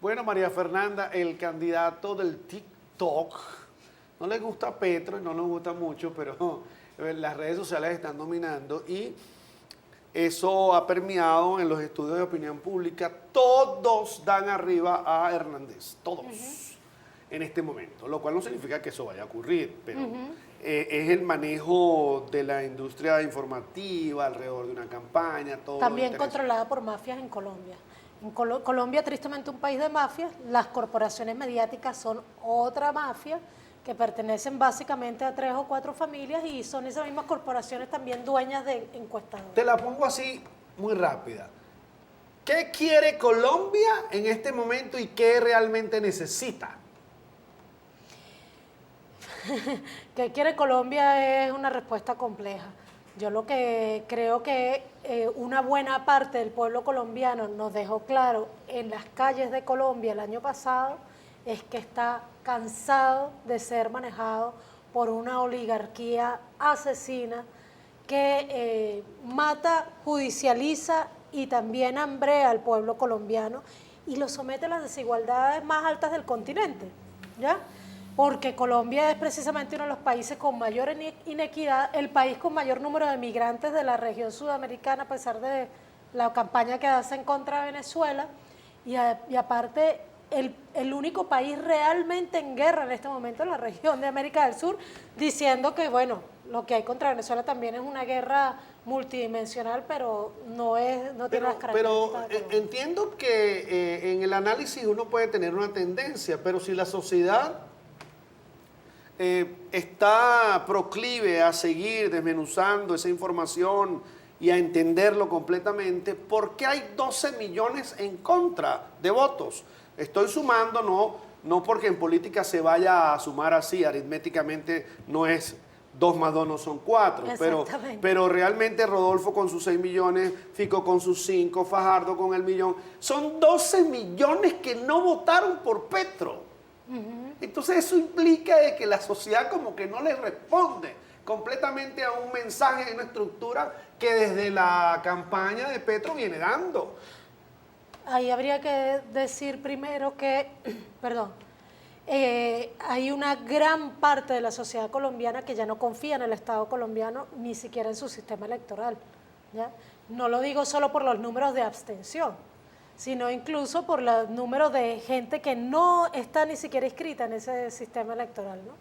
Bueno, María Fernanda, el candidato del TikTok, no le gusta a Petro y no nos gusta mucho, pero las redes sociales están dominando y eso ha permeado en los estudios de opinión pública. Todos dan arriba a Hernández, todos, en este momento, lo cual no significa que eso vaya a ocurrir, pero es el manejo de la industria informativa alrededor de una campaña, todo. También controlada por mafias en Colombia. En Colombia, tristemente, un país de mafias, las corporaciones mediáticas son otra mafia que pertenecen básicamente a 3 o 4 familias y son esas mismas corporaciones también dueñas de encuestadores. Te la pongo así muy rápida. ¿Qué quiere Colombia en este momento y qué realmente necesita? ¿Qué quiere Colombia? Es una respuesta compleja. Yo lo que creo que una buena parte del pueblo colombiano nos dejó claro en las calles de Colombia el año pasado es que está cansado de ser manejado por una oligarquía asesina que mata, judicializa y también hambrea al pueblo colombiano y lo somete a las desigualdades más altas del continente, ¿ya? Porque Colombia es precisamente uno de los países con mayor inequidad, el país con mayor número de migrantes de la región sudamericana, a pesar de la campaña que hace en contra de Venezuela, y aparte el único país realmente en guerra en este momento en la región de América del Sur, diciendo que, bueno, lo que hay contra Venezuela también es una guerra multidimensional, pero no tiene las características. Pero entiendo que en el análisis uno puede tener una tendencia, pero si la sociedad está proclive a seguir desmenuzando esa información y a entenderlo completamente, ¿por qué hay 12 millones en contra de votos? Estoy sumando, no porque en política se vaya a sumar así, aritméticamente no es 2 más 2 no son 4, pero realmente Rodolfo con sus 6 millones, Fico con sus 5, Fajardo con el 1.000.000, son 12 millones que no votaron por Petro. Entonces eso implica de que la sociedad como que no le responde completamente a un mensaje, una estructura que desde la campaña de Petro viene dando. Ahí habría que decir primero que, perdón, hay una gran parte de la sociedad colombiana que ya no confía en el Estado colombiano, ni siquiera en su sistema electoral, ¿ya? No lo digo solo por los números de abstención, sino incluso por los números de gente que no está ni siquiera inscrita en ese sistema electoral, ¿no?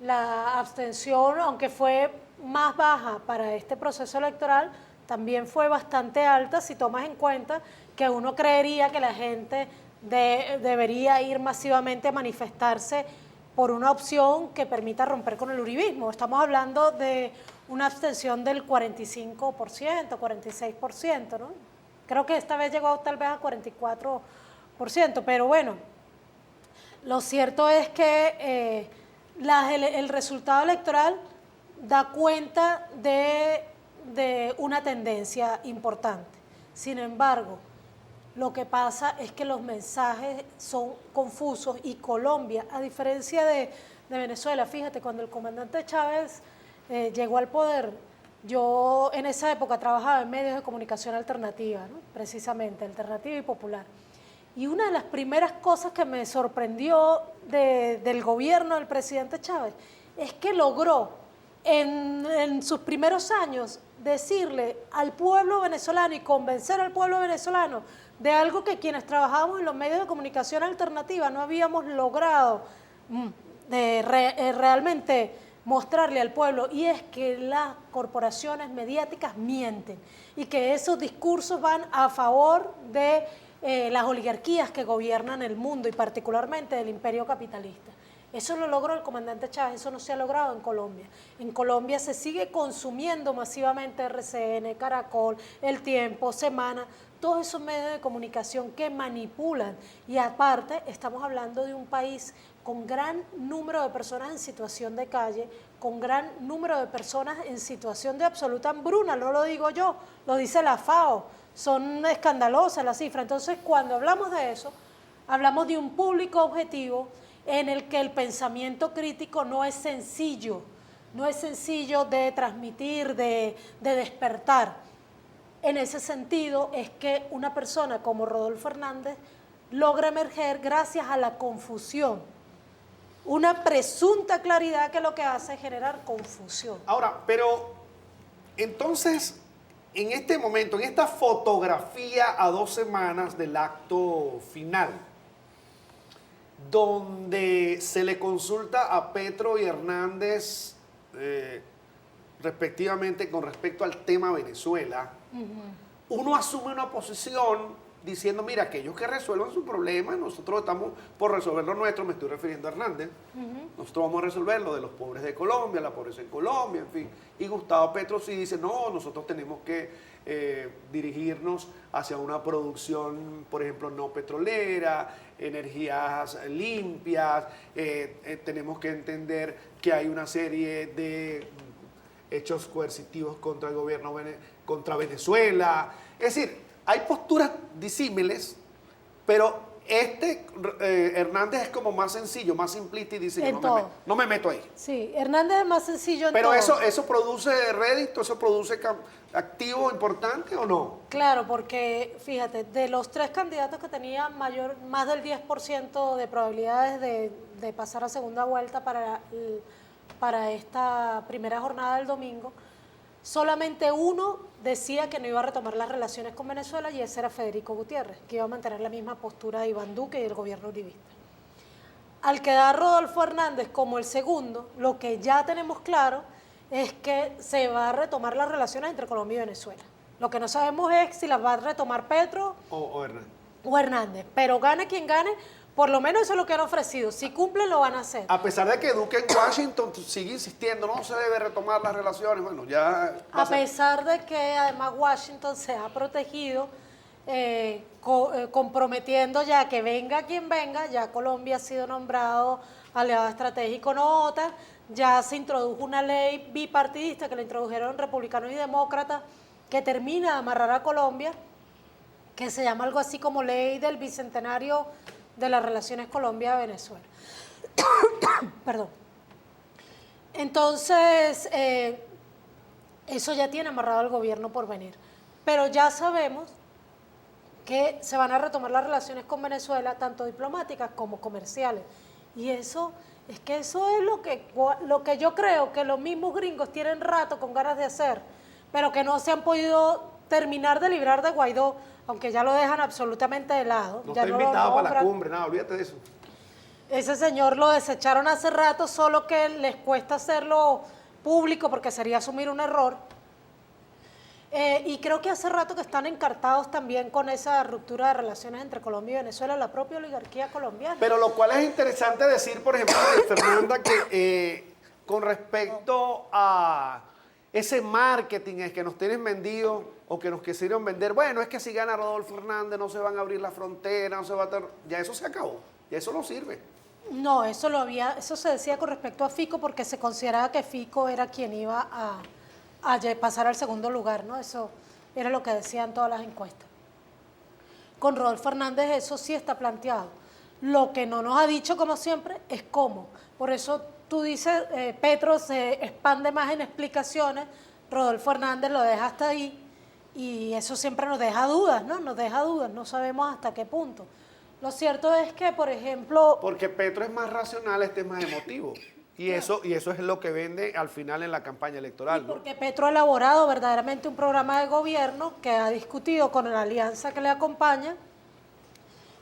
La abstención, aunque fue más baja para este proceso electoral, también fue bastante alta si tomas en cuenta que uno creería que la gente debería ir masivamente a manifestarse por una opción que permita romper con el uribismo. Estamos hablando de una abstención del 45%, 46%, ¿no? Creo que esta vez llegó tal vez a 44%, pero bueno, lo cierto es que el resultado electoral da cuenta de una tendencia importante. Sin embargo, lo que pasa es que los mensajes son confusos y Colombia, a diferencia de Venezuela, fíjate, cuando el comandante Chávez llegó al poder, yo en esa época trabajaba en medios de comunicación alternativa, ¿no? Precisamente, alternativa y popular. Y una de las primeras cosas que me sorprendió del gobierno del presidente Chávez es que logró en sus primeros años decirle al pueblo venezolano y convencer al pueblo venezolano de algo que quienes trabajábamos en los medios de comunicación alternativa no habíamos logrado realmente mostrarle al pueblo, y es que las corporaciones mediáticas mienten y que esos discursos van a favor de las oligarquías que gobiernan el mundo y particularmente del imperio capitalista. Eso lo logró el comandante Chávez, eso no se ha logrado en Colombia. En Colombia se sigue consumiendo masivamente RCN, Caracol, El Tiempo, Semana, todos esos medios de comunicación que manipulan. Y aparte, estamos hablando de un país con gran número de personas en situación de calle, con gran número de personas en situación de absoluta hambruna, no lo digo yo, lo dice la FAO, son escandalosas las cifras. Entonces, cuando hablamos de eso, hablamos de un público objetivo en el que el pensamiento crítico no es sencillo de transmitir, de despertar. En ese sentido es que una persona como Rodolfo Hernández logra emerger gracias a la confusión. Una presunta claridad que lo que hace es generar confusión. Ahora, pero entonces, en este momento, en esta fotografía a 2 semanas del acto final, donde se le consulta a Petro y Hernández respectivamente con respecto al tema Venezuela, uno asume una posición diciendo, mira, aquellos que resuelvan su problema, nosotros estamos por resolver lo nuestro, me estoy refiriendo a Hernández, nosotros vamos a resolver lo de los pobres de Colombia, la pobreza en Colombia, en fin. Y Gustavo Petro sí dice, no, nosotros tenemos que dirigirnos hacia una producción, por ejemplo, no petrolera, energías limpias, tenemos que entender que hay una serie de hechos coercitivos contra el gobierno, contra Venezuela. Es decir, hay posturas disímiles, pero Hernández es como más sencillo, más simplista y dice, no me meto ahí. Sí, Hernández es más sencillo en pero todo. ¿eso produce rédito, eso produce activo importante o no? Claro, porque fíjate, de los 3 candidatos que tenían más del 10% de probabilidades de pasar a segunda vuelta para esta primera jornada del domingo, solamente uno decía que no iba a retomar las relaciones con Venezuela y ese era Federico Gutiérrez, que iba a mantener la misma postura de Iván Duque y del gobierno uribista. Al quedar Rodolfo Hernández como el segundo, lo que ya tenemos claro es que se va a retomar las relaciones entre Colombia y Venezuela. Lo que no sabemos es si las va a retomar Petro o Hernández. O Hernández, pero gane quien gane, por lo menos eso es lo que han ofrecido. Si cumplen, lo van a hacer. A pesar de que Duque en Washington sigue insistiendo, no se debe retomar las relaciones, bueno, ya... A pesar de que además Washington se ha protegido, comprometiendo ya que venga quien venga, ya Colombia ha sido nombrado aliado estratégico no OTAN, ya se introdujo una ley bipartidista que la introdujeron republicanos y demócratas, que termina de amarrar a Colombia, que se llama algo así como Ley del Bicentenario de las Relaciones Colombia-Venezuela. Perdón. Entonces, eso ya tiene amarrado al gobierno por venir. Pero ya sabemos que se van a retomar las relaciones con Venezuela, tanto diplomáticas como comerciales. Y eso es lo que yo creo que los mismos gringos tienen rato con ganas de hacer, pero que no se han podido terminar de librar de Guaidó, aunque ya lo dejan absolutamente de lado. No ya está invitado para la cumbre, nada, olvídate de eso. Ese señor lo desecharon hace rato, solo que les cuesta hacerlo público porque sería asumir un error. Y creo que hace rato que están encartados también con esa ruptura de relaciones entre Colombia y Venezuela, la propia oligarquía colombiana. Pero lo cual es interesante decir, por ejemplo, de Fernanda, que con respecto a ese marketing es que nos tienen vendido o que nos quisieron vender, bueno, es que si gana Rodolfo Hernández no se van a abrir las fronteras, no se va a ya eso se acabó, ya eso no sirve. No, eso se decía con respecto a Fico porque se consideraba que Fico era quien iba a pasar al segundo lugar, ¿no? Eso era lo que decían todas las encuestas. Con Rodolfo Hernández eso sí está planteado. Lo que no nos ha dicho, como siempre, es cómo. Por eso tú dices, Petro se expande más en explicaciones, Rodolfo Hernández lo deja hasta ahí, y eso siempre nos deja dudas, ¿no? Nos deja dudas, no sabemos hasta qué punto. Lo cierto es que, por ejemplo... Porque Petro es más racional, este es más emotivo. Y eso es lo que vende al final en la campaña electoral, ¿no? Porque Petro ha elaborado verdaderamente un programa de gobierno que ha discutido con la alianza que le acompaña,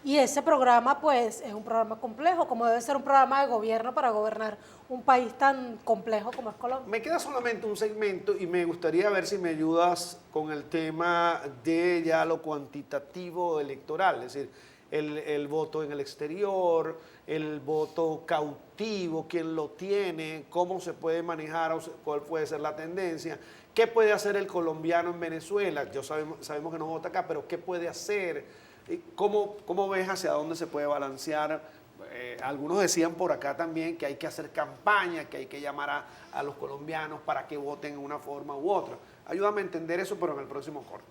y ese programa pues es un programa complejo, como debe ser un programa de gobierno para gobernar un país tan complejo como es Colombia. Me queda solamente un segmento y me gustaría ver si me ayudas con el tema de ya lo cuantitativo electoral, es decir, el voto en el exterior, el voto cautivo, quién lo tiene, cómo se puede manejar, cuál puede ser la tendencia, qué puede hacer el colombiano en Venezuela, sabemos que no vota acá, pero qué puede hacer, cómo ves hacia dónde se puede balancear. Algunos decían por acá también que hay que hacer campaña, que hay que llamar a los colombianos para que voten de una forma u otra. Ayúdame a entender eso, pero en el próximo corte.